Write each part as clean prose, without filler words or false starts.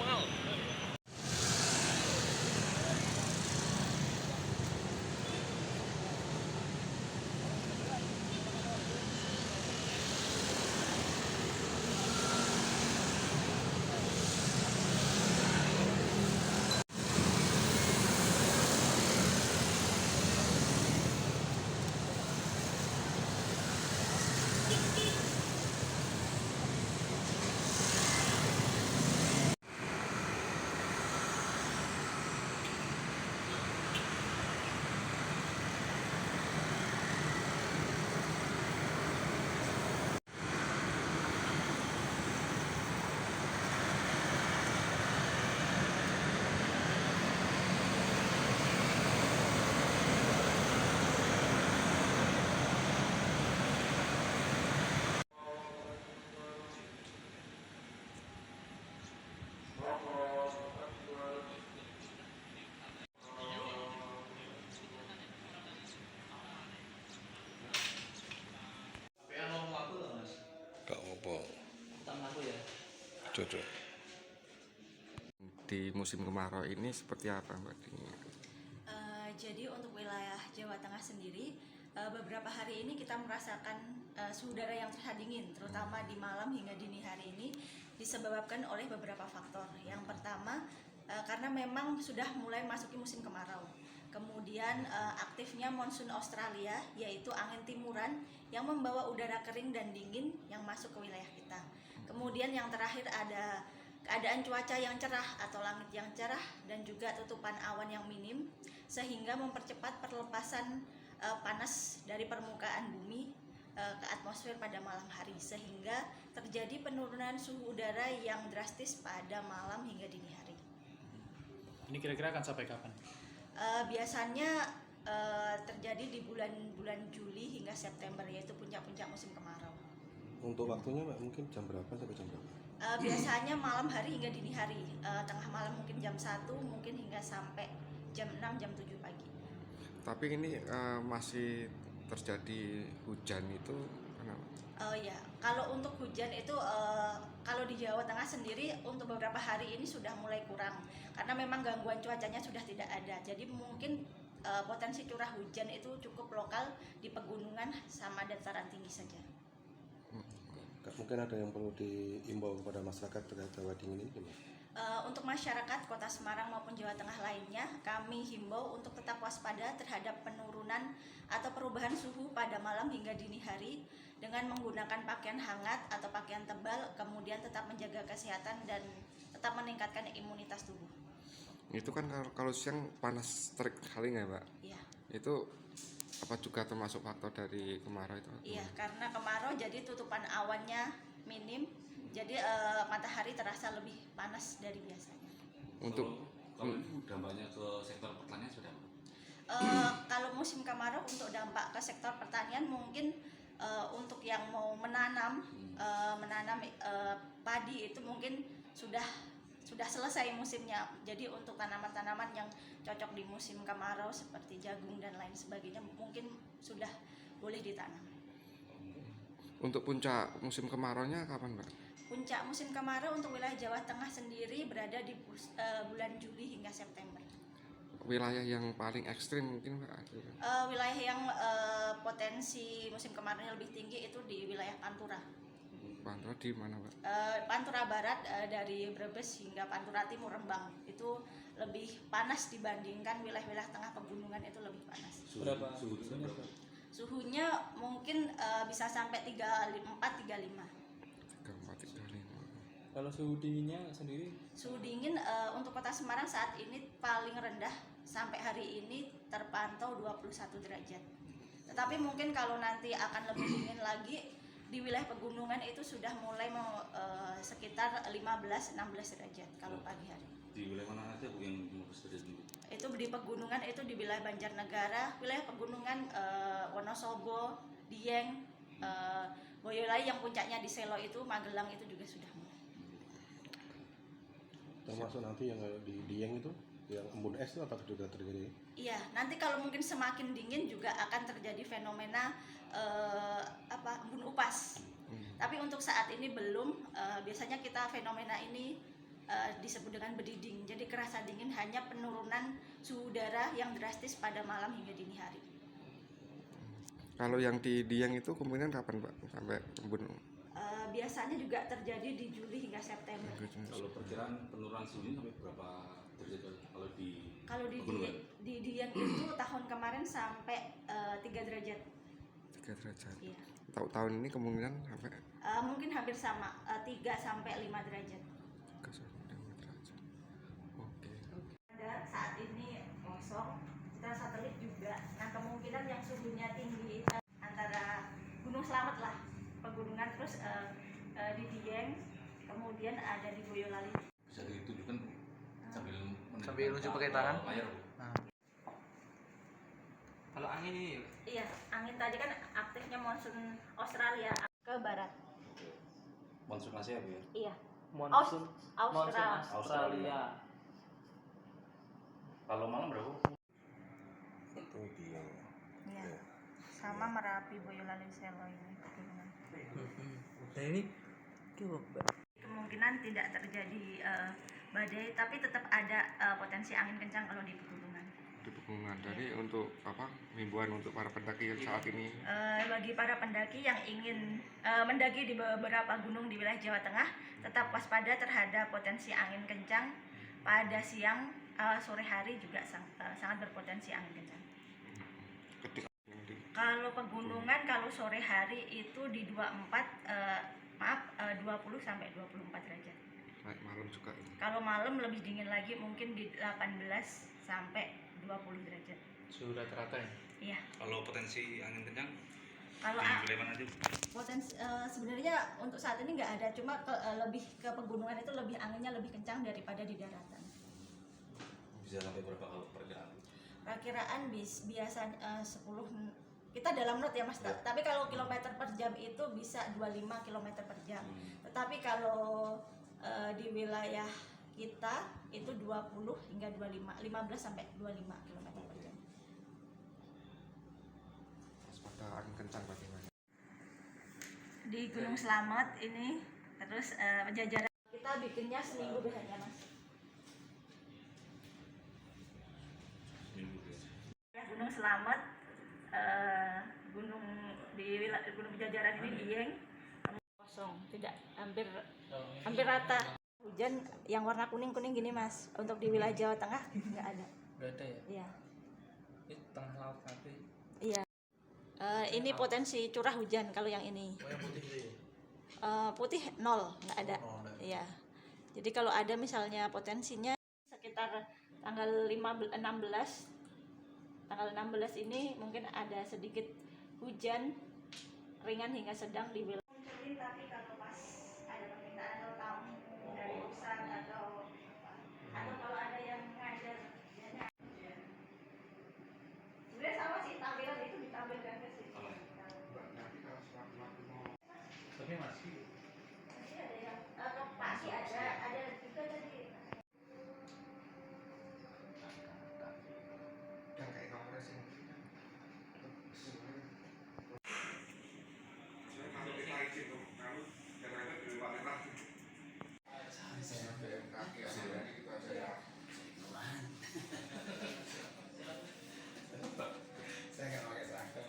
manual. Gak apa Ya. cocok. Di musim kemarau ini seperti apa Mbak Dini? Jadi untuk wilayah Jawa Tengah sendiri, beberapa hari ini kita merasakan suhu udara yang terlihat dingin, terutama di malam hingga dini hari ini disebabkan oleh beberapa faktor. Yang pertama, karena memang sudah mulai masuki musim kemarau. Kemudian aktifnya monsun Australia, yaitu angin timuran yang membawa udara kering dan dingin yang masuk ke wilayah kita. Kemudian yang terakhir ada keadaan cuaca yang cerah atau langit yang cerah dan juga tutupan awan yang minim sehingga mempercepat perlepasan panas dari permukaan bumi ke atmosfer pada malam hari sehingga terjadi penurunan suhu udara yang drastis pada malam hingga dini hari. Ini kira-kira akan sampai kapan? Biasanya terjadi di bulan Juli hingga September, yaitu puncak-puncak musim kemarau. Untuk waktunya Mbak, mungkin jam berapa sampai jam berapa? Biasanya malam hari hingga dini hari, tengah malam mungkin jam 1, mungkin hingga sampai jam 6, jam 7 pagi. Tapi ini masih terjadi hujan itu kenapa? Ya, kalau untuk hujan itu kalau di Jawa Tengah sendiri untuk beberapa hari ini sudah mulai kurang karena memang gangguan cuacanya sudah tidak ada. Jadi mungkin potensi curah hujan itu cukup lokal di pegunungan sama dataran tinggi saja. Mungkin ada yang perlu diimbau kepada masyarakat terkait Jawa dingin ini gimana? Untuk masyarakat Kota Semarang maupun Jawa Tengah lainnya, kami himbau untuk tetap waspada terhadap penurunan atau perubahan suhu pada malam hingga dini hari dengan menggunakan pakaian hangat atau pakaian tebal, kemudian tetap menjaga kesehatan dan tetap meningkatkan imunitas tubuh. Itu kan kalau siang panas terik kali nggak Mbak? Iya. Itu apa juga termasuk faktor dari kemarau itu? Iya, karena kemarau jadi tutupan awannya minim, jadi matahari terasa lebih panas dari biasanya. Untuk kalau ini dampaknya ke sektor pertanian sudah apa? Kalau musim kemarau untuk dampak ke sektor pertanian mungkin untuk yang mau menanam padi itu mungkin sudah selesai musimnya. Jadi untuk tanaman-tanaman yang cocok di musim kemarau seperti jagung dan lain sebagainya mungkin sudah boleh ditanam. Untuk puncak musim kemaraunya kapan Mbak? Puncak musim kemarau untuk wilayah Jawa Tengah sendiri berada di bulan Juli hingga September. Wilayah yang paling ekstrim mungkin Mbak? Wilayah yang potensi musim kemaraunya lebih tinggi itu di wilayah Pantura. Pantura di mana Mbak? Pantura Barat dari Brebes hingga Pantura Timur Rembang itu lebih panas dibandingkan wilayah-wilayah tengah pegunungan itu lebih panas. Berapa? Suhunya mungkin bisa sampai 34-35. 3435. Kalau suhu dinginnya sendiri? Suhu dingin untuk Kota Semarang saat ini paling rendah sampai hari ini terpantau 21 derajat. Tetapi mungkin kalau nanti akan lebih dingin lagi di wilayah pegunungan itu sudah mulai sekitar 15-16 derajat kalau pagi hari. Di wilayah mana aja Bu yang 15 derajat tinggi? Itu di pegunungan itu di wilayah Banjarnegara, wilayah pegunungan Wonosobo, Dieng, Boyolali yang puncaknya di Selo itu, Magelang itu juga sudah mulai. Termasuk nanti yang di Dieng itu yang embun es itu apa juga terjadi? Iya, nanti kalau mungkin semakin dingin juga akan terjadi fenomena embun upas. Tapi untuk saat ini belum. Biasanya kita fenomena ini disebut dengan bediding. Jadi kerasa dingin hanya penurunan suhu udara yang drastis pada malam hingga dini hari. Kalau yang di Dieng itu kemungkinan kapan Pak sampai embun? Biasanya juga terjadi di Juli hingga September. Kalau perkiraan penurunan suhu ini sampai berapa derajat kalau di Kalau di Dieng itu tahun kemarin sampai 3 derajat. 3 derajat. Iya. Tahun ini kemungkinan sampai Mungkin hampir sama, 3 sampai 5 derajat. 3 sampai 5 derajat. Oke. Saat ini kosong, kita satelit juga. Nah kemungkinan yang suhunya tinggi antara Gunung Slamet lah, pegunungan, terus di Dieng, kemudian ada di Boyolali. bisa ditunjukkan Sambil nunjuk pakai tangan. layar. Kalau angin ini Iya, angin tadi kan aktifnya monsun Australia ke barat. Monsun Asia Bu ya. Iya. monsun Australia. Australia. Kalau malam berapa? Itu dia. Iya. Sama Merapi, Boyolali, Selo ini pegunungan. Nah ini Kemungkinan tidak terjadi badai, tapi tetap ada potensi angin kencang kalau di pegunungan. Di pegunungan. Jadi untuk apa? Himbauan untuk para pendaki saat ini. Bagi para pendaki yang ingin mendaki di beberapa gunung di wilayah Jawa Tengah, tetap waspada terhadap potensi angin kencang pada siang, sore hari juga sangat berpotensi angin kencang. Kalau pegunungan, kalau sore hari itu di 20 sampai 24 derajat. Naik malam juga ini. Kalau malam lebih dingin lagi, mungkin di 18 sampai 20 derajat. suhu rata-rata ya. Iya. Kalau potensi angin kencang Kalau di wilayah mana aja? potensi sebenarnya untuk saat ini nggak ada, cuma lebih ke pegunungan itu lebih anginnya lebih kencang daripada di daratan. Bisa sampai berapa kalau perkiraan? Perkiraan biasanya 10, kita dalam knot ya Mas, tapi kalau kilometer per jam itu bisa 25 kilometer per jam. Tetapi kalau di wilayah kita itu 20 hingga 15 sampai 25 kilometer per jam. Waspada angin kencang bagaimana? Di Gunung Slamet ini, terus jajaran kita bikinnya seminggu biasanya Mas. Gunung Slamet, gunung Gunung Jajaran ini Dieng kosong, tidak hampir rata. Hujan yang warna kuning gini Mas, untuk di wilayah Jawa Tengah nggak ada. Nggak ada ya. Iya. Ini tengah laut nanti. Iya. Ini potensi curah hujan kalau yang ini. Oh yang putih itu ya. Putih 0, nggak ada. Oh, nggak ada. Iya. Jadi kalau ada misalnya potensinya sekitar tanggal 16 ini mungkin ada sedikit hujan ringan hingga sedang di wilayah. Tapi kalau pas ada permintaan atau tamu dari perusahaan atau kalau ada yang ngajar, sebenarnya sama sih tampilan itu ditampilkan ke sini. Tapi masih Ada yang pasti ada juga tadi. Dan kayak kompres ini. Kalau kita izin tuh, kalau ternyata di luar lagi. Saya BMKG aja gitu aja ya. Saya nggak pakai seragam.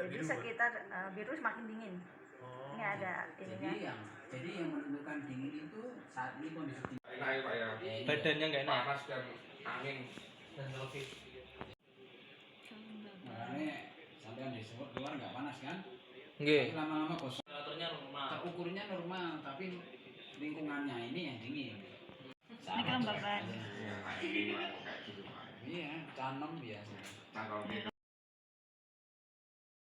Jadi sekitar biru semakin dingin. Oh. Ini ada ininya. Jadi yang menentukan dingin itu saat ini kondisi dingin. Enak Pak ya. Badannya nggak enak. Panas dan angin. Dan lebih. Makanya sampai di luar nggak panas kan? Nggih. Tapi lama-lama kosong. Temperaturnya normal. Terukurnya normal, tapi lingkungannya ini yang dingin. Ini kelembaban. Iya, kayak gitu Pak. Iya, tanam biasa. Tanggal